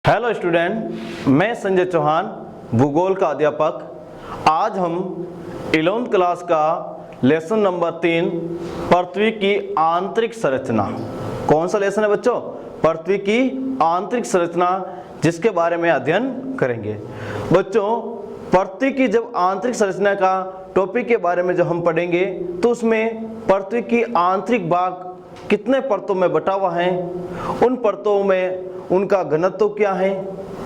Hello student, मैं संजय चौहान, भूगोल का अध्यापक। आज हम 11th क्लास का लेसन नंबर 3 पृथ्वी की आंतरिक संरचना। कौन सा लेसन है बच्चों? पृथ्वी की आंतरिक संरचना, जिसके बारे में अध्ययन करेंगे। बच्चों, पृथ्वी की जब आंतरिक संरचना का टॉपिक के बारे में जब हम पढ़ेंगे तो उसमें पृथ्वी की आंतरिक भाग कितने परतों में बटा हुआ है, उन परतों में उनका घनत्व क्या है,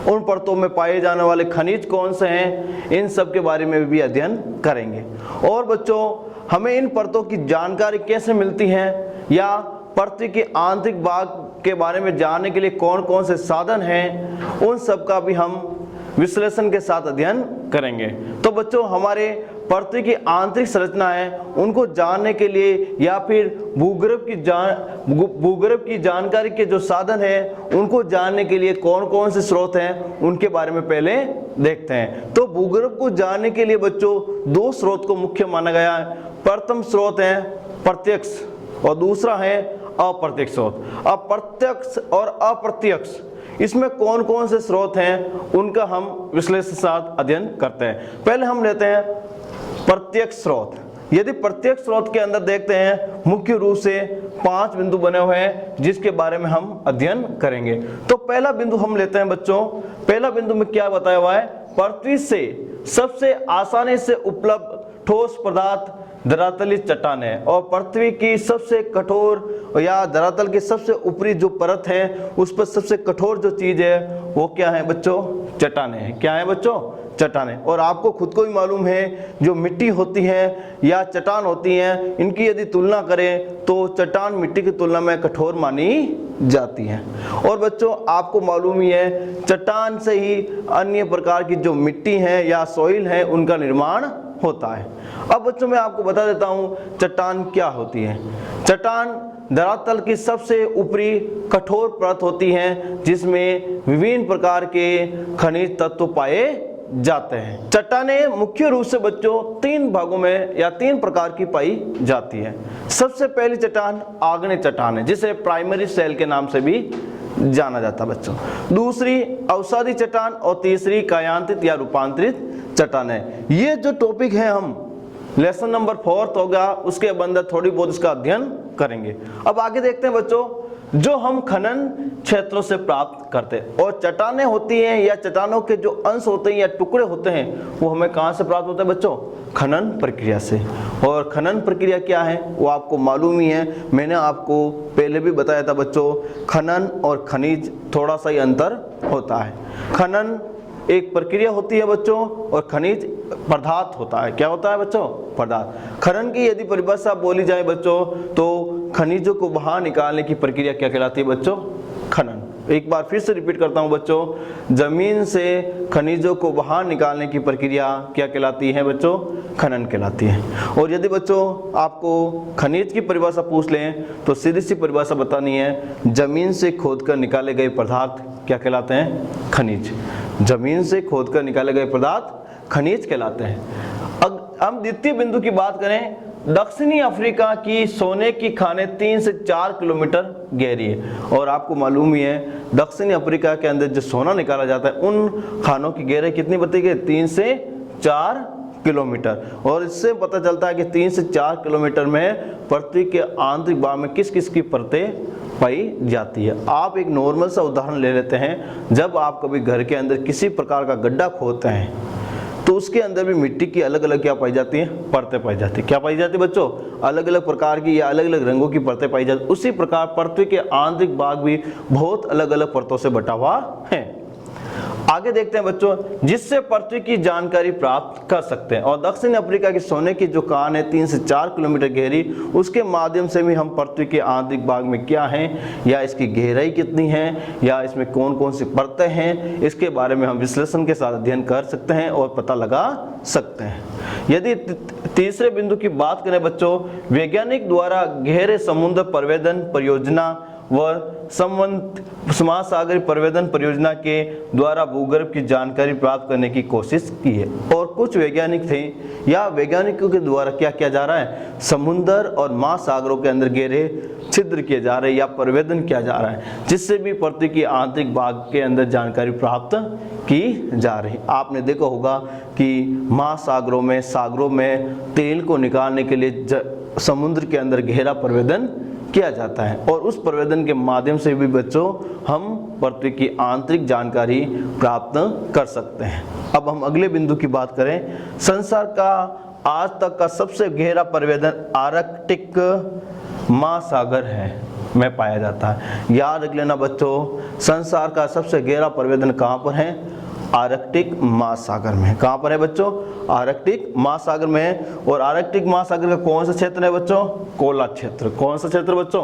उन परतों में पाए जाने वाले खनिज कौन से हैं, इन सब के बारे में भी अध्ययन करेंगे। और बच्चों, हमें इन परतों की जानकारी कैसे मिलती है या पृथ्वी के आंतरिक भाग के बारे में जानने के लिए कौन कौन से साधन हैं, उन सब का भी हम विश्लेषण के साथ अध्ययन करेंगे। तो बच्चों, हमारे पृथ्वी की आंतरिक संरचना है, उनको जानने के लिए या फिर भूगर्भ की जानकारी के जो साधन है उनको जानने के लिए कौन कौन से स्रोत हैं, उनके बारे में पहले देखते हैं। तो भूगर्भ को जानने के लिए बच्चों दो स्रोत को मुख्य माना गया है। प्रथम स्रोत है प्रत्यक्ष और दूसरा है अप्रत्यक्ष स्रोत। अब प्रत्यक्ष और अप्रत्यक्ष, इसमें कौन कौन से स्रोत हैं, उनका हम विश्लेषण के साथ अध्ययन करते हैं। पहले हम लेते हैं प्रत्यक्ष स्रोत। यदि प्रत्यक्ष स्रोत के अंदर देखते हैं, मुख्य रूप से 5 बिंदु बने हुए हैं, जिसके बारे में हम अध्ययन करेंगे। तो पहला बिंदु हम लेते हैं बच्चों। पहला बिंदु में क्या बताया हुआ है? पृथ्वी से सबसे आसानी से उपलब्ध ठोस पदार्थ धरातलीय चट्टान है, और पृथ्वी की सबसे कठोर या धरातल की सबसे ऊपरी जो परत है, उस पर सबसे कठोर जो चीज है वो क्या है बच्चों? चट्टाने हैं। क्या है बच्चों? चट्टाने। और आपको खुद को भी मालूम है, जो मिट्टी होती है या चट्टान होती है, इनकी यदि तुलना करें तो चट्टान मिट्टी की तुलना में कठोर मानी जाती है। और बच्चों, आपको मालूम ही है, चट्टान से ही अन्य प्रकार की जो मिट्टी है या सॉइल है, उनका निर्माण होता है। अब बच्चों, मैं आपको बता देता हूं चट्टान क्या होती है। चट्टान धरातल की सबसे ऊपरी कठोर परत होती है, जिसमें विभिन्न प्रकार के खनिज तत्व पाए जाते हैं। चट्टानें मुख्य रूप से बच्चों 3 भागों में या 3 प्रकार की पाई जाती है। सबसे पहली चट्टान आग्नेय चट्टान है, जिसे प्राइमरी सेल के नाम से भी जाना जाता है बच्चों। दूसरी अवसादी चट्टान और तीसरी कायांतरित या रूपांतरित चट्टान है। ये जो टॉपिक है, हम लेसन नंबर 4 होगा, उसके अंदर थोड़ी बहुत इसका अध्ययन करेंगे। अब आगे देखते हैं बच्चों, जो हम खनन क्षेत्रों से प्राप्त करते हैं, और चट्टानें होती हैं या चट्टानों के जो अंश होते हैं या टुकड़े होते हैं, वो हमें कहां से प्राप्त होते हैं बच्चों? खनन प्रक्रिया से। और खनन प्रक्रिया क्या है वो आपको मालूम ही है, मैंने आपको पहले भी बताया था बच्चों। खनन और खनिज थोड़ा सा ही अंतर होता है। खनन एक प्रक्रिया होती है बच्चों, और खनिज पदार्थ होता है। क्या होता है बच्चों? पदार्थ। खनन की यदि परिभाषा बोली जाए बच्चों, तो खनिजों को बाहर निकालने की प्रक्रिया क्या कहलाती है बच्चों? खनन। एक बार फिर से रिपीट करता हूं बच्चों, जमीन से खनिजों को बाहर निकालने की प्रक्रिया क्या कहलाती है बच्चों? खनन कहलाती है। और यदि बच्चों आपको खनिज की परिभाषा पूछ लें तो सीधी सी परिभाषा बतानी है, जमीन से खोदकर निकाले गए पदार्थ क्या कहलाते हैं? खनिज। जमीन से खोदकर निकाले गए पदार्थ खनिज कहलाते हैं। अब हम द्वितीय बिंदु की बात करें, दक्षिणी अफ्रीका की सोने की खानें 3 से 4 किलोमीटर गहरी है। और आपको मालूम ही है, दक्षिणी अफ्रीका के अंदर जो सोना निकाला जाता है, उन खानों की गहराई कितनी बताई गई? 3 से 4 किलोमीटर। और इससे पता चलता है कि 3 से 4 किलोमीटर में पृथ्वी के आंतरिक भाग में किस किस की परतें पाई जाती है। आप एक नॉर्मल सा उदाहरण ले लेते हैं, जब आप कभी घर के अंदर किसी प्रकार का गड्ढा खोदते हैं, तो उसके अंदर भी मिट्टी की अलग अलग क्या पाई जाती है? परतें पाई जाती है। क्या पाई जाती है बच्चों? अलग अलग प्रकार की या अलग अलग रंगों की परतें पाई जाती है। उसी प्रकार पृथ्वी के आंतरिक भाग भी बहुत अलग अलग परतों से बटा हुआ है। आगे देखते हैं बच्चों, जिससे पृथ्वी की जानकारी प्राप्त कर सकते हैं। और दक्षिण अफ्रीका की सोने की जो खान है 3 से 4 किलोमीटर गहरी, उसके माध्यम से भी हम पृथ्वी के आंतरिक भाग में क्या है, या इसकी गहराई कितनी है, या इसमें कौन कौन सी परतें हैं, इसके बारे में हम विश्लेषण के साथ अध्ययन कर सकते हैं और पता लगा सकते हैं। यदि तीसरे बिंदु की बात करें बच्चों, वैज्ञानिक द्वारा गहरे समुद्र प्रवेदन परियोजना व महासागरीय पर्यवेक्षण परियोजना के द्वारा भूगर्भ की जानकारी प्राप्त करने की कोशिश की है। और कुछ वैज्ञानिक थे या वैज्ञानिकों के द्वारा क्या किया जा रहा है, समुद्र और महासागरों के अंदर गहरे छिद्र किए जा रहे हैं या पर्यवेक्षण किया जा रहा है, जिससे भी पृथ्वी की आंतरिक भाग के अंदर जानकारी प्राप्त की जा रही। आपने देखा होगा कि महासागरों में, सागरों में तेल को निकालने के लिए समुद्र के अंदर गहरा पर्यवेक्षण किया जाता है, और उस पर्यवेक्षण के माध्यम से भी बच्चों हम पृथ्वी की आंतरिक जानकारी प्राप्त कर सकते हैं। अब हम अगले बिंदु की बात करें। संसार का आज तक का सबसे गहरा पर्यवेक्षण आर्कटिक महासागर में पाया जाता है। याद रख लेना बच्चों, संसार का सबसे गहरा पर्यवेक्षण कहाँ पर है, आर्कटिक महासागर में। कहाँ पर है बच्चों, आर्कटिक महासागर में है। और आर्कटिक महासागर का कौन सा क्षेत्र है बच्चों, कोला क्षेत्र। कौन सा क्षेत्र बच्चों,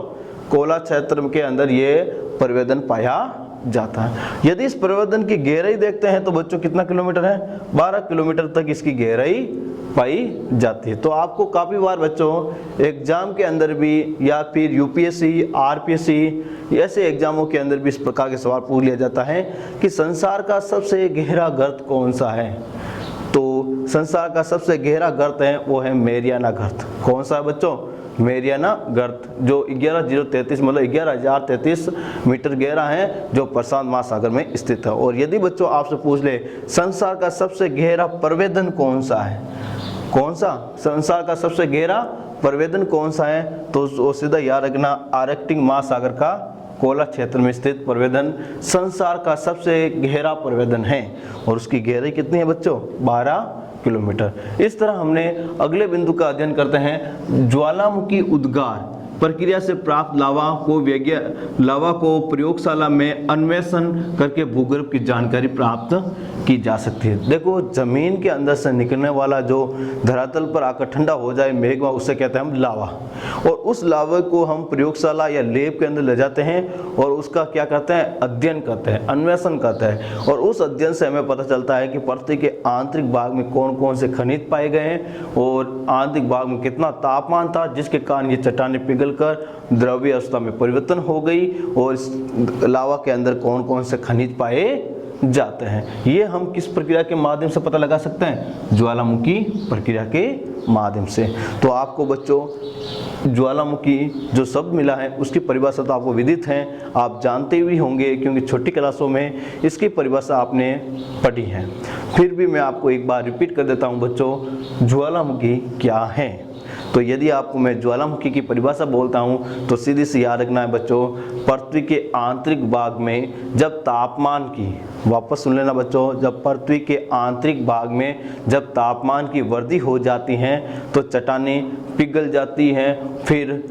कोला क्षेत्र के अंदर ये पर्यवेक्षण पाया जाता है। यदि इस पर्यवेक्षण की गहराई देखते हैं तो बच्चों कितना किलोमीटर है, 12 किलोमीटर तक इसकी गहराई पाई जाती है। तो आपको काफी बार बच्चों एग्जाम के अंदर भी या फिर यूपीएससी, आरपीएससी ऐसे एग्जामों के अंदर भी इस प्रकार के सवाल पूछ लिया जाता है कि संसार का सबसे गहरा गर्त कौन सा है। तो संसार का सबसे गहरा गर्त है वो है मेरियाना गर्त। कौन सा है बच्चों, मेरियाना गर्त, जो 11,033 मतलब 11,033 मीटर गहरा है, जो प्रशांत महासागर में स्थित है। और यदि बच्चों आपसे पूछ ले संसार का सबसे गहरा पर्यवेक्षण कौन सा है, कौन सा संसार का सबसे गहरा पर्यवेक्षण कौन सा है, तो वो सीधा याद रखना आर्कटिक महासागर का कोला क्षेत्र में स्थित पर्यवेक्षण संसार का सबसे गहरा पर्यवेक्षण है। और उसकी गहराई कितनी है बच्चों, 12 किलोमीटर। इस तरह हमने अगले बिंदु का अध्ययन करते हैं। ज्वालामुखी उद्गार प्रक्रिया से प्राप्त लावा को प्रयोगशाला में अन्वेषण करके भूगर्भ की जानकारी प्राप्त की जा सकती है। देखो, जमीन के अंदर से निकलने वाला जो धरातल पर आकर ठंडा हो जाए मेघवा, उसे कहते हैं हम लावा। और उस लावा को हम प्रयोगशाला या लैब के अंदर ले जाते हैं और उसका क्या करते हैं, अध्ययन करते हैं, अन्वेषण करते हैं। और उस अध्ययन से हमें पता चलता है कि पृथ्वी के आंतरिक भाग में कौन कौन से खनिज पाए गए हैं और आंतरिक भाग में कितना तापमान था, जिसके कारण ये चट्टानें पिघल कर द्रव्य अवस्था में परिवर्तन हो गई, और इस लावा के अंदर कौन कौन से खनिज पाए जाते हैं। ये हम किस प्रक्रिया के माध्यम से पता लगा सकते हैं, ज्वालामुखी प्रक्रिया के माध्यम से। तो आपको बच्चों ज्वालामुखी जो शब्द मिला है उसकी परिभाषा तो आपको विदित है, आप जानते भी होंगे क्योंकि छोटी क्लासों में इसकी परिभाषा आपने पढ़ी है। फिर भी मैं आपको एक बार रिपीट कर देता हूँ बच्चों, ज्वालामुखी क्या है। तो यदि आपको मैं ज्वालामुखी की परिभाषा बोलता हूँ तो सीधी सी याद रखना है बच्चों, पृथ्वी के आंतरिक भाग में जब तापमान की, वापस सुन लेना बच्चों, जब पृथ्वी के आंतरिक भाग में जब तापमान की वृद्धि हो जाती है तो चट्टानें पिघल जाती हैं, फिर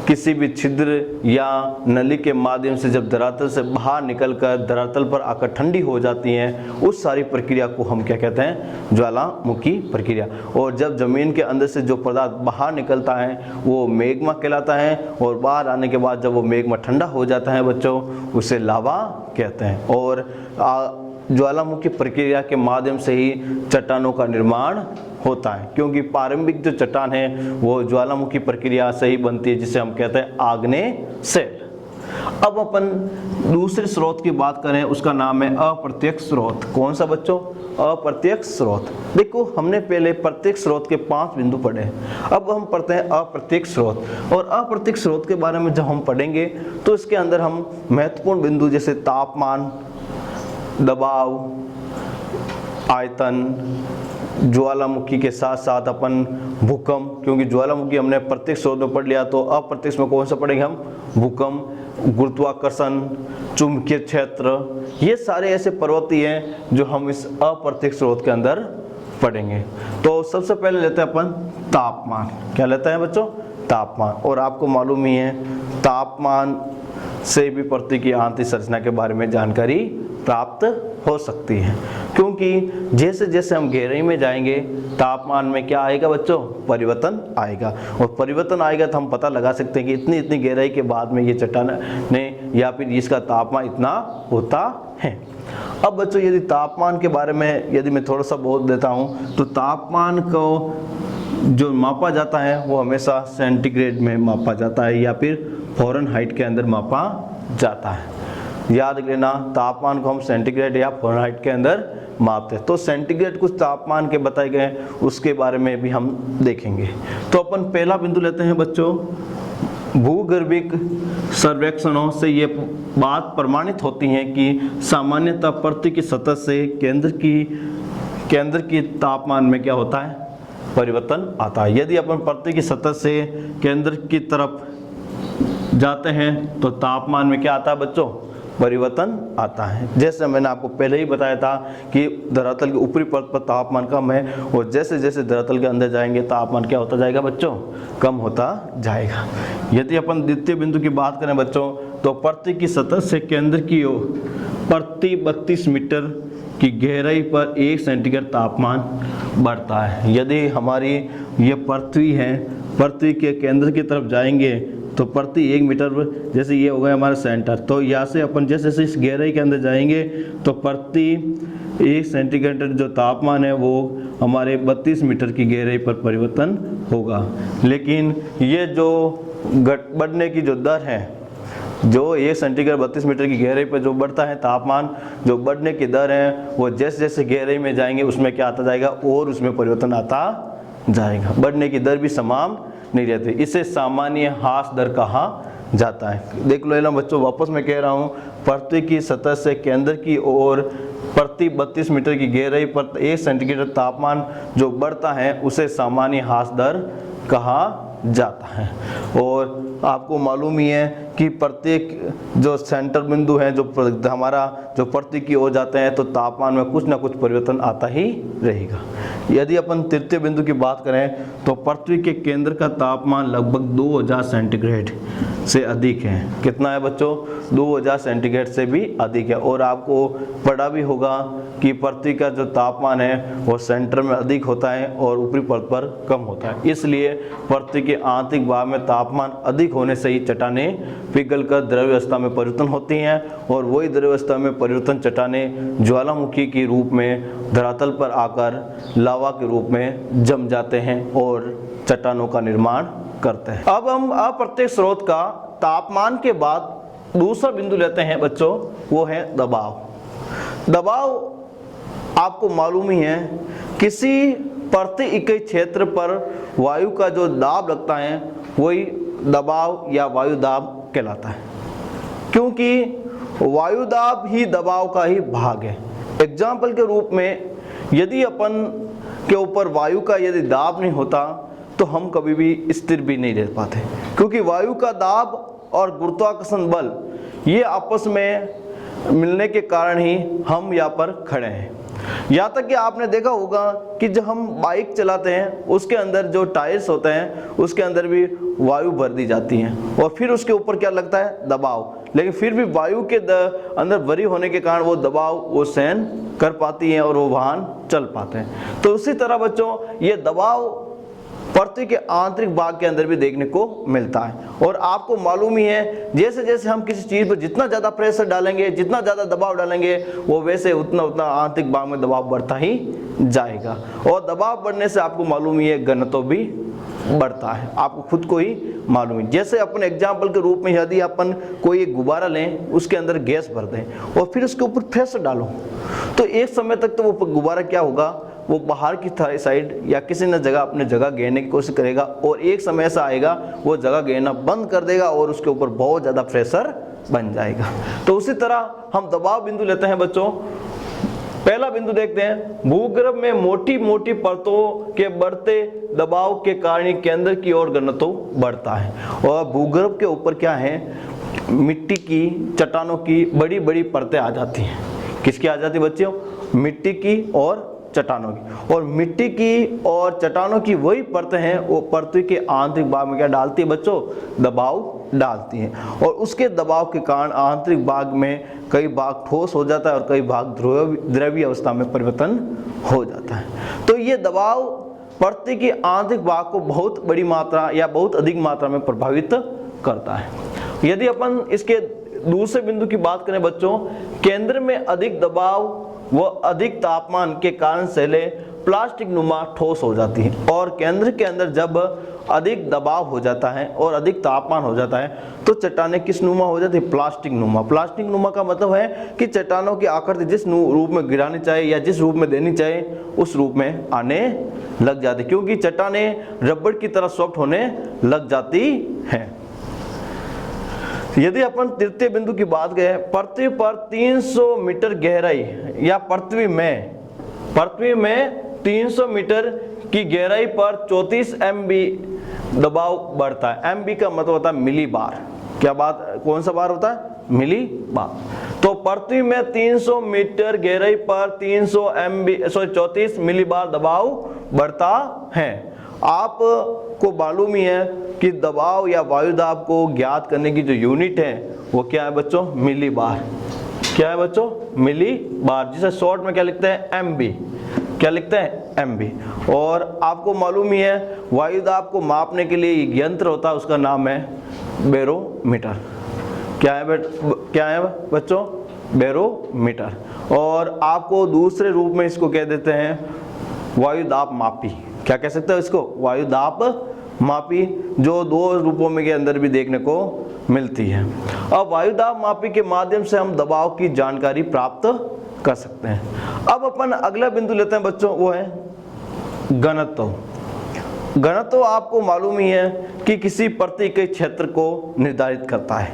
किसी भी छिद्र या नली के माध्यम से जब धरातल से बाहर निकलकर धरातल पर आकर ठंडी हो जाती हैं, उस सारी प्रक्रिया को हम क्या कहते हैं, ज्वालामुखी प्रक्रिया। और जब जमीन के अंदर से जो पदार्थ बाहर निकलता है वो मैग्मा कहलाता है, और बाहर आने के बाद जब वो मैग्मा ठंडा हो जाता है बच्चों, उसे लावा कहते हैं। और ज्वालामुखी प्रक्रिया के माध्यम से ही चट्टानों का निर्माण होता है, क्योंकि प्रारंभिक जो चट्टान है वो ज्वालामुखी प्रक्रिया से ही बनती है, जिसे हम कहते हैं आग्नेय शेल। अब अपन दूसरे स्रोत की बात करें, उसका नाम है अप्रत्यक्ष स्रोत। कौन सा बच्चों, अप्रत्यक्ष स्रोत। देखो, हमने पहले प्रत्यक्ष स्रोत के 5 बिंदु पढ़े, अब हम पढ़ते हैं अप्रत्यक्ष स्रोत। और अप्रत्यक्ष स्रोत के बारे में जब हम पढ़ेंगे तो इसके अंदर हम महत्वपूर्ण बिंदु जैसे तापमान, दबाव, आयतन, ज्वालामुखी के साथ साथ अपन भूकंप, क्योंकि ज्वालामुखी हमने प्रत्यक्ष स्रोत में पढ़ लिया, तो अप्रत्यक्ष में कौन सा पढ़ेंगे हम, भूकंप, गुरुत्वाकर्षण, चुंबकीय क्षेत्र, ये सारे ऐसे पर्वतीय हैं जो हम इस अप्रत्यक्ष स्रोत के अंदर पढ़ेंगे। तो सबसे पहले लेते हैं अपन तापमान। क्या लेते हैं बच्चों, तापमान। और आपको मालूम ही है तापमान से भी पृथ्वी की आंतरिक संरचना के बारे में जानकारी प्राप्त हो सकती है, क्योंकि जैसे जैसे हम गहराई में जाएंगे तापमान में क्या आएगा बच्चों, परिवर्तन आएगा। और परिवर्तन आएगा तो हम पता लगा सकते हैं कि इतनी इतनी गहराई के बाद में ये चट्टानें या फिर इसका तापमान इतना होता है। अब बच्चों यदि तापमान के बारे में यदि मैं थोड़ा सा बोल देता हूँ, तो तापमान को जो मापा जाता है वो हमेशा सेंटीग्रेड में मापा जाता है या फिर फ़ारेनहाइट के अंदर मापा जाता है। याद लेना, तापमान को हम सेंटीग्रेड या फ़ारेनहाइट के अंदर मापते हैं। तो सेंटीग्रेड कुछ तापमान के बताए गए, उसके बारे में भी हम देखेंगे। तो अपन पहला बिंदु लेते हैं बच्चों, भूगर्भिक सर्वेक्षणों से ये बात प्रमाणित होती है कि सामान्यतः पृथ्वी की सतह से केंद्र की तापमान में क्या होता है, परिवर्तन आता है। यदि अपन पृथ्वी की सतह से केंद्र की तरफ जाते हैं तो तापमान में क्या आता है बच्चों, परिवर्तन आता है। जैसे मैंने आपको पहले ही बताया था कि धरातल के ऊपरी परत पर तापमान कम है और जैसे जैसे धरातल के अंदर जाएंगे तापमान क्या होता जाएगा बच्चों, कम होता जाएगा। यदि अपन द्वितीय बिंदु की बात करें बच्चों, तो पृथ्वी की सतह से केंद्र की ओर प्रति 32 मीटर की गहराई पर 1 सेंटीग्रेड तापमान बढ़ता है। यदि हमारी ये पृथ्वी है, पृथ्वी के केंद्र की तरफ जाएंगे तो प्रति 1 मीटर, जैसे ये हो गया हमारा सेंटर, तो यहाँ से अपन जैसे जैसे इस गहराई के अंदर जाएंगे तो प्रति 1 सेंटीग्रेड जो तापमान है वो हमारे 32 मीटर की गहराई पर परिवर्तन होगा। लेकिन ये जो बढ़ने की जो दर है, जो 1 सेंटीग्रेड 32 मीटर की गहराई पर जो बढ़ता है तापमान, जो बढ़ने की दर है वो जैसे जैसे गहराई में जाएंगे उसमें क्या आता जाएगा, और उसमें परिवर्तन आता जाएगा। बढ़ने की दर भी समान नहीं रहती, इसे सामान्य ह्रास दर कहा जाता है। देख लो ना बच्चों, वापस मैं कह रहा हूँ, पृथ्वी की सतह से केंद्र की ओर प्रति 32 मीटर की गहराई पर 1 सेंटीग्रेड तापमान जो बढ़ता है उसे सामान्य ह्रास दर कहा जाता है। और आपको मालूम ही है कि प्रत्येक जो सेंटर बिंदु है, जो हमारा जो पृथ्वी की ओर जाते हैं तो तापमान में कुछ ना कुछ परिवर्तन आता ही रहेगा। यदि अपन तृतीय बिंदु की बात करें तो पृथ्वी के केंद्र का तापमान लगभग 2000 सेंटीग्रेड से अधिक है। कितना है बच्चों, 2000 सेंटीग्रेड से भी अधिक है। और आपको पढ़ा भी होगा कि पृथ्वी का जो तापमान है वो सेंटर में अधिक होता है और ऊपरी परत पर कम होता है। इसलिए पृथ्वी के आंतरिक भाग में तापमान अधिक होने से ही चट्टानें पिघलकर द्रव्य अवस्था में परिवर्तन होती हैं और वही द्रव्य अवस्था में परिवर्तन चट्टानें ज्वालामुखी के रूप में धरातल पर आकर लावा के रूप में जम जाते हैं और चट्टानों का निर्माण करते हैं। अब हम अप्रत्यक्ष स्रोत का तापमान के बाद दूसरा बिंदु लेते हैं बच्चों, वो है दबाव। दबाव आपको मालूम ही है, किसी प्रति इकाई क्षेत्र पर वायु का जो दाब लगता है वही दबाव या वायु दाब कहलाता है, क्योंकि वायु दाब ही दबाव का ही भाग है। एग्जाम्पल के रूप में, यदि अपन के ऊपर वायु का यदि दाब नहीं होता तो हम कभी भी स्थिर भी नहीं रह पाते, क्योंकि वायु का दाब और गुरुत्वाकर्षण बल ये आपस में मिलने के कारण ही हम यहाँ पर खड़े हैं। यहाँ तक कि आपने देखा होगा कि जब हम बाइक चलाते हैं उसके अंदर जो टायर्स होते हैं उसके अंदर भी वायु भर दी जाती है और फिर उसके ऊपर क्या लगता है, दबाव। लेकिन फिर भी वायु के अंदर भरी होने के कारण वो दबाव वो सहन कर पाती हैं और वो वाहन चल पाते हैं। तो उसी तरह बच्चों ये दबाव पृथ्वी के आंतरिक भाग के अंदर भी देखने को मिलता है। और आपको मालूम ही है, जैसे जैसे हम किसी चीज पर जितना ज्यादा प्रेशर डालेंगे, जितना ज्यादा दबाव डालेंगे, वो वैसे उतना उतना आंतरिक भाग में दबाव बढ़ता ही जाएगा। और दबाव बढ़ने से आपको मालूम ही है घनत्व भी बढ़ता है, आपको खुद को ही मालूम है। जैसे अपन एग्जाम्पल के रूप में यदि अपन कोई एक गुब्बारा लें, उसके अंदर गैस भर दें और फिर उसके ऊपर प्रेशर डालो, तो एक समय तक तो वो गुब्बारा क्या होगा, वो बाहर की साइड या किसी न जगह अपने जगह घेरने की कोशिश करेगा और एक समय ऐसा आएगा वो जगह घेरना बंद कर देगा और उसके ऊपर बहुत ज़्यादा प्रेशर बन जाएगा। तो उसी तरह हम दबाव बिंदु लेते हैं बच्चों। पहला बिंदु देखते हैं, भूगर्भ में मोटी मोटी परतों के बढ़ते दबाव के कारण केंद्र की ओर घनत्व बढ़ता है। और भूगर्भ के ऊपर क्या है, मिट्टी की, चट्टानों की बड़ी बड़ी परतें आ जाती हैं। किसकी आ जाती है बच्चों, मिट्टी की और चट्टानों की। और मिट्टी की और चट्टानों की वही परतें हैं, वो पृथ्वी के आंतरिक भाग में क्या डालती है बच्चों, दबाव डालती हैं। और उसके दबाव के कारण आंतरिक भाग में कई भाग ठोस हो जाता है और कई भाग द्रव्य अवस्था में परिवर्तन हो जाता है। तो ये दबाव पृथ्वी के आंतरिक भाग को बहुत बड़ी मात्रा या बहुत अधिक मात्रा में प्रभावित करता है। यदि अपन इसके दूसरे बिंदु की बात करें बच्चों, केंद्र में अधिक दबाव व अधिक तापमान के कारण सहले प्लास्टिक नुमा ठोस हो जाती है, और केंद्र के अंदर जब अधिक दबाव हो जाता है और अधिक तापमान हो जाता है तो चट्टानें किस नुमा हो जाती है? प्लास्टिक नुमा। प्लास्टिक नुमा का मतलब है कि चट्टानों की आकृति जिस रूप में गिरानी चाहिए या जिस रूप में देनी चाहिए उस रूप में आने लग जाती, क्योंकि चट्टानें रबड़ की तरह सॉफ्ट होने लग जाती हैं। यदि अपन तृतीय बिंदु की बात करें, पृथ्वी पर 300 मीटर गहराई या पृथ्वी में 300 मीटर की गहराई पर 34 MB दबाव बढ़ता है। MB का मतलब होता है मिली बार। क्या बात, कौन सा बार होता है? मिली बार। तो पृथ्वी में 300 मीटर गहराई पर 34 मिली बार दबाव बढ़ता है। आपको मालूम ही है कि दबाव या वायु दाब को ज्ञात करने की जो यूनिट है वो क्या है बच्चों? मिली बार। क्या है बच्चों? मिली बार, जिसे शॉर्ट में क्या लिखते हैं? MB। क्या लिखते हैं? MB। और आपको मालूम ही है वायु दाब को मापने के लिए एक यंत्र होता है, उसका नाम है बैरोमीटर। क्या है बच्चों? बैरोमीटर। और आपको दूसरे रूप में इसको कह देते हैं वायु दाब मापी। क्या कह सकते हो इसको? वायु दाब मापी, जो दो रूपों में के अंदर भी देखने को मिलती है। अब वायु दाब मापी के माध्यम से हम दबाव की जानकारी प्राप्त कर सकते हैं। अब अपन अगला बिंदु लेते हैं बच्चों, वो है घनत्व। घनत्व आपको मालूम ही है कि किसी प्रति इकाई क्षेत्र को निर्धारित करता है।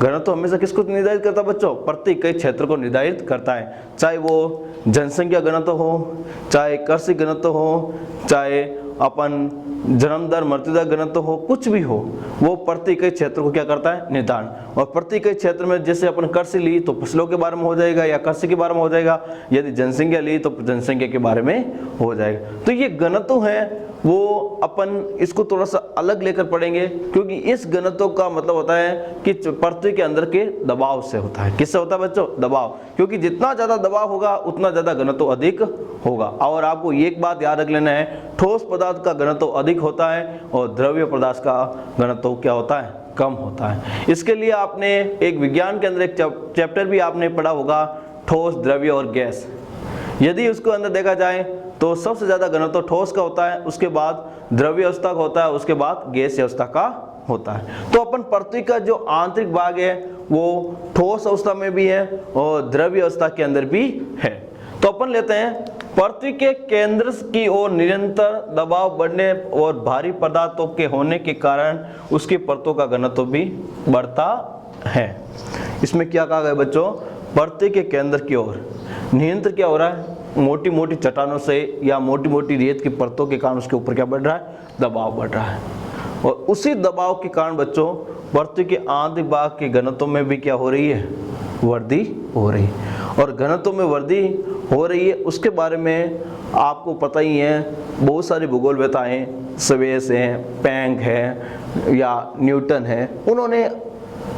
घनत्व हमेशा किसको निर्धारित करता है बच्चों? प्रति इकाई क्षेत्र को निर्धारित करता है, चाहे वो जनसंख्या घनत्व हो, चाहे कृषि घनत्व हो, चाहे अपन जन्म दर मृत्यु दर घनत्व हो, कुछ भी हो, वो प्रति इकाई क्षेत्र को क्या करता है? निर्धारण। और प्रति इकाई क्षेत्र में जैसे अपन कृषि ली तो फसलों के बारे में हो जाएगा या कृषि के बारे में हो जाएगा, यदि जनसंख्या ली तो जनसंख्या के बारे में हो जाएगा। तो ये घनत्व है वो अपन इसको थोड़ा सा अलग लेकर पढ़ेंगे, क्योंकि इस घनत्व का मतलब होता है कि पृथ्वी के अंदर के दबाव से होता है। किससे होता है बच्चों? दबाव। क्योंकि जितना ज्यादा दबाव होगा उतना ज्यादा घनत्व अधिक होगा। और आपको एक बात याद रख लेना है, ठोस पदार्थ का घनत्व अधिक होता है और द्रव्य पदार्थ का घनत्व क्या होता है? कम होता है। इसके लिए आपने एक विज्ञान के अंदर एक चैप्टर भी आपने पढ़ा होगा, ठोस, द्रव्य और गैस। यदि उसको अंदर देखा जाए तो सबसे ज्यादा घनत्व ठोस का होता है, उसके बाद द्रव्य अवस्था का होता है, उसके बाद गैसीय अवस्था का होता है। तो अपन पृथ्वी का जो आंतरिक भाग है वो ठोस अवस्था में भी है और द्रव्य अवस्था के अंदर भी है। तो अपन लेते हैं पृथ्वी के केंद्र की ओर निरंतर दबाव बढ़ने और भारी पदार्थों के होने के कारण उसकी परतों का घनत्व भी बढ़ता है। इसमें क्या कहा गया बच्चों? पृथ्वी के केंद्र की ओर निरंतर क्या हो रहा है? मोटी मोटी चट्टानों से या मोटी मोटी रेत की परतों के कारण उसके ऊपर क्या बढ़ रहा है? दबाव बढ़ रहा है। और उसी दबाव के कारण बच्चों पृथ्वी के आंतरिक भाग के घनत्व में भी क्या हो रही है? वृद्धि हो रही है। और घनत्व में वृद्धि हो रही है उसके बारे में आपको पता ही है, बहुत सारी भूगोलवेताएं, स्वेस है, प्लैंक है या न्यूटन है, उन्होंने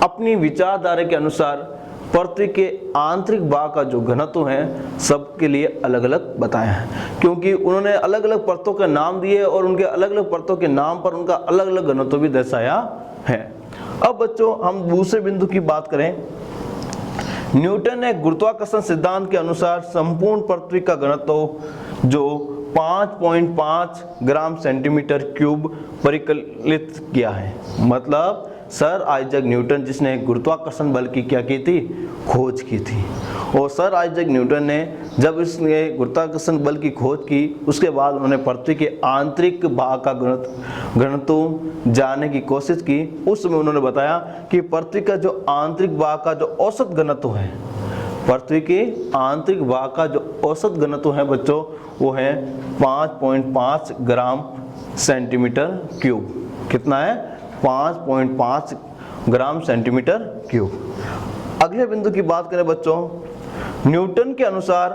अपनी विचारधारा के अनुसार पृथ्वी के आंतरिक भाग का जो घनत्व है सबके लिए अलग अलग बताया है, क्योंकि उन्होंने अलग अलग परतों के नाम दिए और उनके अलग अलग परतों के नाम पर उनका अलग अलग घनत्व भी दर्शाया है। अब बच्चों हम दूसरे बिंदु की बात करें, न्यूटन ने गुरुत्वाकर्षण सिद्धांत के अनुसार संपूर्ण पृथ्वी का घनत्व जो 5.5 ग्राम सेंटीमीटर क्यूब परिकलित किया है। मतलब सर आइजैक न्यूटन जिसने गुरुत्वाकर्षण बल की क्या की थी? खोज की थी। और सर आइजैक न्यूटन ने जब इसने गुरुत्वाकर्षण बल की खोज की उसके बाद उन्होंने पृथ्वी के आंतरिक भाग का घनत्व जानने की कोशिश की। उस समय उन्होंने बताया कि पृथ्वी का जो आंतरिक भाग का जो औसत घनत्व है, पृथ्वी के आंतरिक भाग का जो औसत घनत्व है बच्चों वो है 5.5 ग्राम सेंटीमीटर क्यूब। कितना है? 5.5 ग्राम सेंटीमीटर क्यूब। अगले बिंदु की बात करें बच्चों, न्यूटन के अनुसार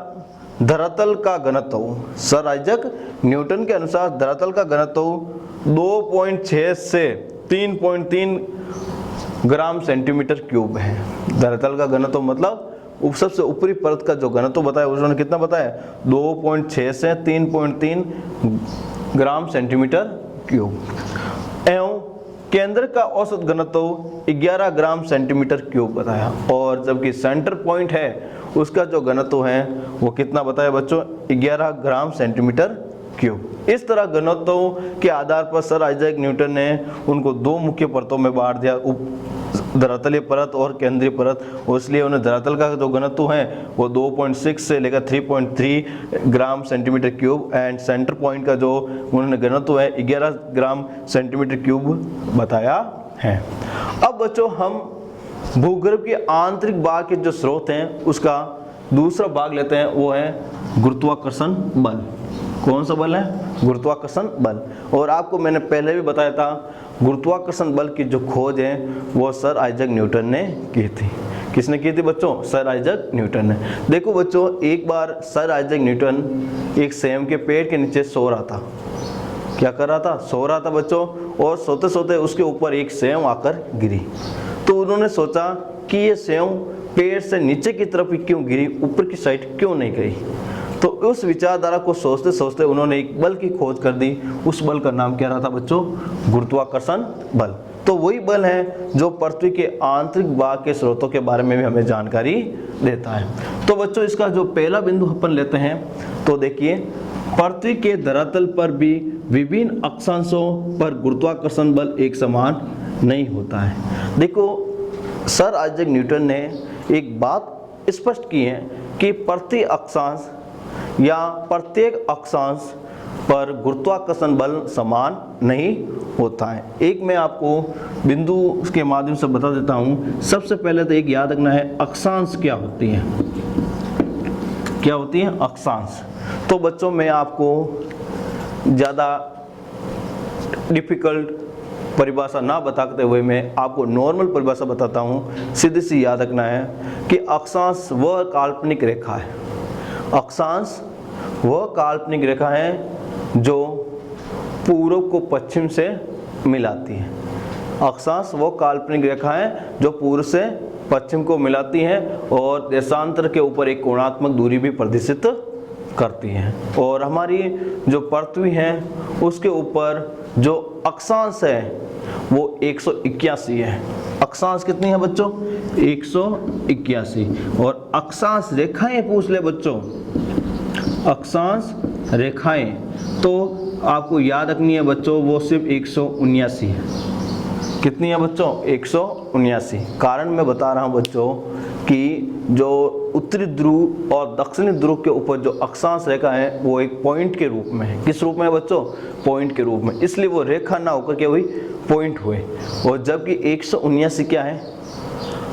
धरातल का घनत्व, सर आइजैक न्यूटन के अनुसार धरातल का घनत्व 2.6 से 3.3 ग्राम सेंटीमीटर क्यूब है। धरातल का घनत्व मतलब सबसे ऊपरी परत का जो घनत्व बताया उन्होंने कितना बताया? 2.6 से 3.3 ग्राम सेंटीमीटर क्यूब। एवं केंद्र का औसत घनत्व 11 ग्राम सेंटीमीटर क्यूब बताया, और जबकि सेंटर पॉइंट है उसका जो घनत्व है वो कितना बताया बच्चों, 11 ग्राम सेंटीमीटर क्यूब। इस तरह घनत्व के आधार पर सर आइजैक न्यूटन ने उनको दो मुख्य परतों में बांट दिया, धरातलीय परत और केंद्रीय परत। इसलिए उन्हें धरातल का जो घनत्व है वो 2.6 से लेकर 3.3 gram centimetre cube, and centre point का जो उन्होंने घनत्व है 11 ग्राम सेंटीमीटर क्यूब बताया है। अब बच्चों हम भूगर्भ के आंतरिक भाग के जो स्रोत हैं उसका दूसरा भाग लेते हैं, वो है गुरुत्वाकर्षण बल। कौन सा बल है? गुरुत्वाकर्षण बल। और आपको मैंने पहले भी बताया था गुरुत्वाकर्षण बल की जो खोज है वो सर आइजैक न्यूटन ने की थी। किसने की थी बच्चों? सर आइजैक न्यूटन ने। देखो बच्चों, एक बार सर आइजैक न्यूटन एक सेम के पेड़ के नीचे सो रहा था। क्या कर रहा था? सो रहा था बच्चों, और सोते सोते उसके ऊपर एक सेव आकर गिरी। तो उन्होंने सोचा कि ये सेव पेड़ से नीचे की तरफ क्यों गिरी, ऊपर की साइड क्यों नहीं गई। तो उस विचारधारा को सोचते सोचते उन्होंने एक बल की खोज कर दी। उस बल का नाम क्या रहा था बच्चों? गुरुत्वाकर्षण बल। तो वही बल है जो पृथ्वी के आंतरिक भाग के स्रोतों के बारे में भी हमें जानकारी देता है। तो बच्चों इसका जो पहला बिंदु अपन लेते हैं, तो देखिए पृथ्वी के धरातल पर भी विभिन्न अक्षांशों पर गुरुत्वाकर्षण बल एक समान नहीं होता है। देखो सर आइजैक न्यूटन ने एक बात स्पष्ट की है कि प्रति अक्षांश या प्रत्येक अक्षांश पर गुरुत्वाकर्षण बल समान नहीं होता है। एक मैं आपको बिंदु के माध्यम से बता देता हूं। सबसे पहले तो एक याद रखना है, अक्षांश क्या होती है? क्या होती है अक्षांश? तो बच्चों मैं आपको ज़्यादा डिफिकल्ट परिभाषा ना बताते हुए मैं आपको नॉर्मल परिभाषा बताता हूँ। सीधी सी याद रखना है कि अक्षांश वह काल्पनिक रेखा है, अक्षांश वह काल्पनिक रेखा है जो पूर्व को पश्चिम से मिलाती है। अक्षांश वो काल्पनिक रेखा है जो पूर्व से पश्चिम को मिलाती है और देशांतर के ऊपर एक कोणात्मक दूरी भी प्रदर्शित करती है। और हमारी जो पृथ्वी है उसके ऊपर जो अक्षांश है वो 181 है। अक्षांश कितनी है बच्चों? 181। और अक्षांश रेखाएं पूछ ले बच्चों, अक्षांश रेखाएं तो आपको याद रखनी है बच्चों, वो सिर्फ 179 है। कितनी है बच्चों? 179। कारण मैं बता रहा हूं बच्चों कि जो उत्तरी ध्रुव और दक्षिणी ध्रुव के ऊपर जो अक्षांश रेखा है वो एक पॉइंट के रूप में है। किस रूप में है बच्चों? पॉइंट के रूप में। इसलिए वो रेखा ना होकर क्या हुई? पॉइंट हुए। और जबकि 179 क्या है?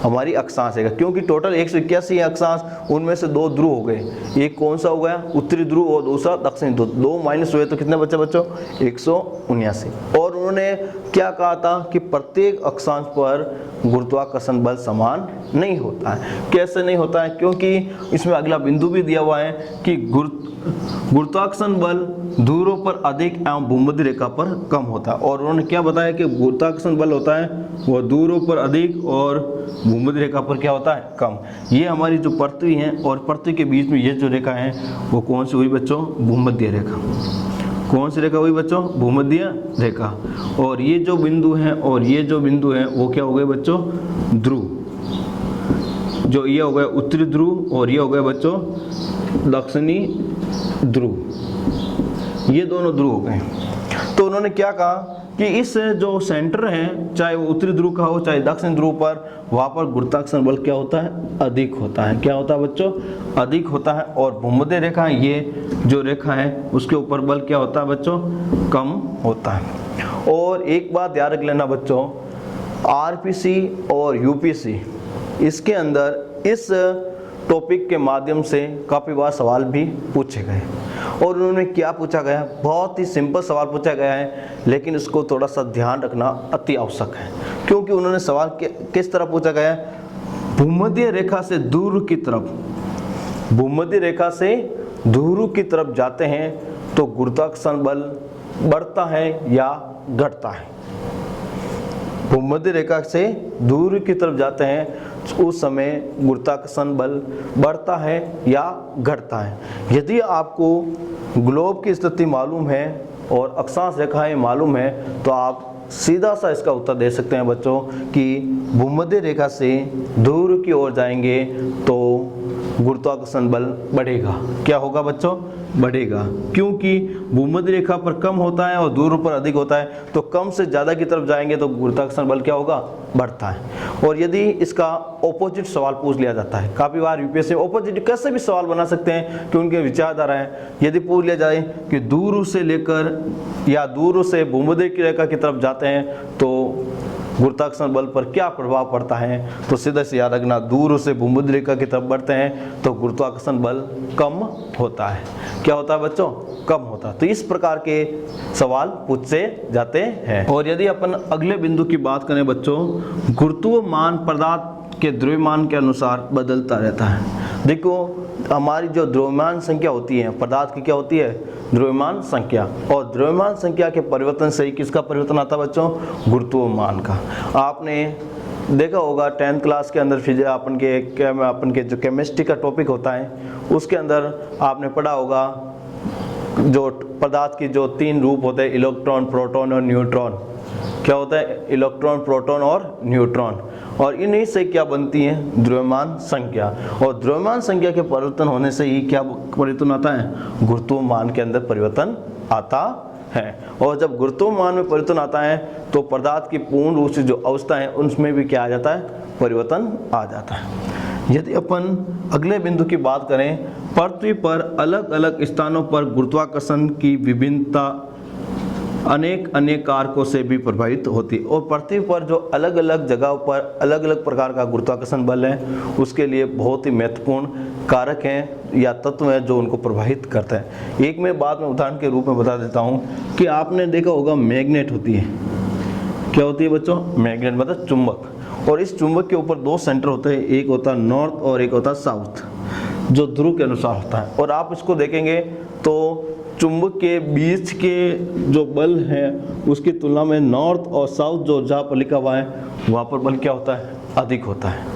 हमारी अक्षांश है, क्योंकि टोटल 181 अक्षांश, उनमें से दो ध्रुव हो गए। एक कौन सा हो गया? उत्तरी ध्रुव, और दूसरा दक्षिणी ध्रुव। दो माइनस हुए तो कितने बचे बच्चों? 179। और उन्होंने क्या कहा था कि प्रत्येक अक्षांश पर गुरुत्वाकर्षण बल समान नहीं होता है। कैसे नहीं होता है? क्योंकि इसमें अगला बिंदु भी दिया हुआ है कि गुरुत्वाकर्षण बल ध्रुवों पर अधिक एवं भूमध्य रेखा पर कम होता है। और उन्होंने क्या बताया कि गुरुत्वाकर्षण बल होता है वह ध्रुवों पर अधिक और भूमध्य रेखा पर क्या होता है? कम। ये हमारी जो पृथ्वी है और पृथ्वी के बीच में ये जो रेखा है वो कौन सी हुई बच्चों? भूमध्य रेखा। कौन सी रेखा हुई बच्चों? भूमध्य रेखा। और ये जो बिंदु है और ये जो बिंदु है वो क्या हो गए बच्चों? ध्रुव। जो ये हो गया उत्तरी ध्रुव और ये हो गया बच्चों दक्षिणी ध्रुव। ये दोनों ध्रुव हो गए। तो उन्होंने क्या कहा कि इस जो सेंटर है, चाहे वो उत्तरी ध्रुव का हो चाहे दक्षिण ध्रुव पर, वहाँ पर गुरुत्वाकर्षण बल क्या होता है? अधिक होता है। क्या होता है बच्चों? अधिक होता है। और भूमध्य रेखा, ये जो रेखा है उसके ऊपर बल क्या होता है बच्चों? कम होता है। और एक बात याद रख लेना बच्चों, आरपीसी और यूपीसी इसके अंदर इस टॉपिक के माध्यम से काफ़ी बार सवाल भी पूछे गए। और उन्होंने क्या पूछा गया? बहुत ही सिंपल सवाल पूछा गया है, लेकिन इसको थोड़ा सा ध्यान रखना अति आवश्यक है। क्योंकि उन्होंने सवाल किस तरह पूछा गया है? भूमध्य रेखा से दूर की तरफ, भूमध्य रेखा से ध्रुव की तरफ जाते हैं तो गुरुत्वाकर्षण बल बढ़ता है या घटता है? भूमध्य रेखा से ध्रुव की तरफ जाते हैं उस समय गुरुत्वाकर्षण बल बढ़ता है या घटता है? यदि आपको ग्लोब की स्थिति मालूम है और अक्षांश रेखाएं मालूम है तो आप सीधा सा इसका उत्तर दे सकते हैं बच्चों कि भूमध्य रेखा से दूर की ओर जाएंगे तो गुरुत्वाकर्षण बल बढ़ेगा। क्या होगा बच्चों? बढ़ेगा, क्योंकि भूमध्य रेखा पर कम होता है और दूर पर अधिक होता है, तो कम से ज़्यादा की तरफ जाएंगे तो गुरुत्वाकर्षण बल क्या होगा? बढ़ता है। और यदि इसका ऑपोजिट सवाल पूछ लिया जाता है, काफ़ी बार यूपीएससी ऑपोजिट कैसे भी सवाल बना सकते हैं कि उनके विचारधारा है। यदि पूछ लिया जाए कि दूर से लेकर या दूर से भूमध्य रेखा की तरफ जाते हैं तो गुरुत्वाकर्षण बल पर क्या प्रभाव पड़ता है, तो सीधा से याद रखना, दूर से भूमध्य रेखा की तरफ बढ़ते हैं तो गुरुत्वाकर्षण बल कम होता है। क्या होता है बच्चों? कम होता है। तो इस प्रकार के सवाल पूछे जाते हैं। और यदि अपन अगले बिंदु की बात करें बच्चों, गुरुत्वमान पदार्थ के द्रव्यमान के अनुसार बदलता रहता है। देखो, हमारी जो द्रव्यमान संख्या होती है पदार्थ की, क्या होती है? द्रव्यमान संख्या। और द्रव्यमान संख्या के परिवर्तन से ही किसका परिवर्तन आता है बच्चों? गुरुत्वमान का। आपने देखा होगा 10th क्लास के अंदर फिजिक्स अपन के जो केमिस्ट्री का टॉपिक होता है उसके अंदर आपने पढ़ा होगा जो पदार्थ की जो 3 रूप होते हैं, इलेक्ट्रॉन, प्रोटॉन और न्यूट्रॉन। क्या होता है? इलेक्ट्रॉन, प्रोटॉन और न्यूट्रॉन। और इन्हीं से क्या बनती है? द्रव्यमान संख्या। और द्रव्यमान संख्या के परिवर्तन होने से ही क्या परिवर्तन आता है? गुरुत्वमान के अंदर परिवर्तन आता है। और जब गुरुत्वमान में परिवर्तन आता है तो पदार्थ की पूर्ण रूप से जो अवस्था है उनमें भी क्या आ जाता है? परिवर्तन आ जाता है। यदि अपन अगले बिंदु की बात करें, पृथ्वी पर अलग अलग स्थानों पर गुरुत्वाकर्षण की विभिन्नता अनेक कारकों से भी प्रभावित होती है। और पृथ्वी पर जो अलग अलग जगहों पर अलग अलग प्रकार का गुरुत्वाकर्षण बल है उसके लिए बहुत ही महत्वपूर्ण कारक हैं या तत्व हैं जो उनको प्रभावित करते हैं। एक मैं बात में उदाहरण के रूप में बता देता हूँ कि आपने देखा होगा मैग्नेट होती है। क्या होती है बच्चों? मैग्नेट मतलब चुंबक। और इस चुंबक के ऊपर 2 सेंटर होते हैं, एक होता है नॉर्थ और एक होता है साउथ, जो ध्रुव के अनुसार होता है। और आप इसको देखेंगे तो चुंबक के बीच के जो बल है उसकी तुलना में नॉर्थ और साउथ जो जहाँ पर लिखा हुआ है वहाँ पर बल क्या होता है? अधिक होता है।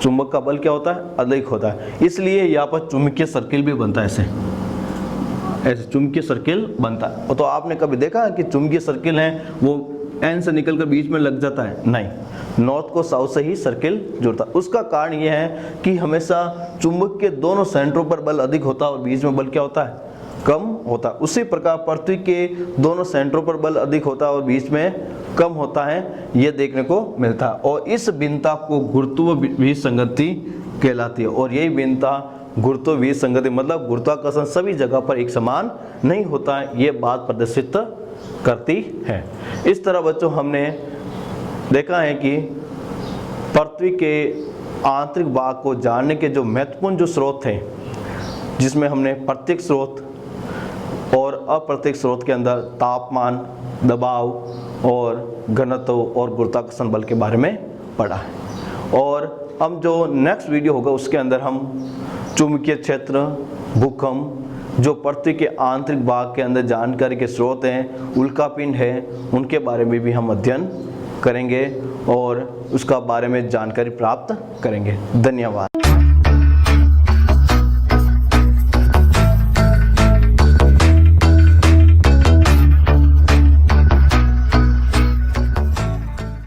चुंबक का बल क्या होता है? अधिक होता है। इसलिए यहाँ पर चुंबकीय सर्किल भी बनता है। ऐसे चुंबकीय सर्किल बनता है। तो आपने कभी देखा कि चुंबकीय सर्किल है वो एन से निकलकर बीच में लग जाता है? नहीं, नॉर्थ को साउथ से ही सर्किल जुड़ता है। उसका कारण यह है कि हमेशा चुंबक के दोनों सेंटरों पर बल अधिक होता है और बीच में बल क्या होता है? कम होता है। उसी प्रकार पृथ्वी के दोनों सेंटरों पर बल अधिक होता है और बीच में कम होता है, ये देखने को मिलता है। और इस भिन्नता को गुरुत्व विसंगति कहलाती है। और यही भिन्नता गुरुत्व विसंगति मतलब गुरुत्वाकर्षण सभी जगह पर एक समान नहीं होता है, ये बात प्रदर्शित करती है। इस तरह बच्चों हमने देखा है कि पृथ्वी के आंतरिक भाग को जानने के जो महत्वपूर्ण जो स्रोत हैं, जिसमें हमने प्रत्यक्ष स्रोत और अप्रत्यक्ष स्रोत के अंदर तापमान, दबाव और घनत्व और गुरुत्वाकर्षण बल के बारे में पढ़ा है। और हम जो नेक्स्ट वीडियो होगा उसके अंदर हम चुंबकीय क्षेत्र, भूकंप, जो पृथ्वी के आंतरिक भाग के अंदर जानकारी के स्रोत हैं, उल्कापिंड है, उनके बारे में भी हम अध्ययन करेंगे और उसका बारे में जानकारी प्राप्त करेंगे। धन्यवाद।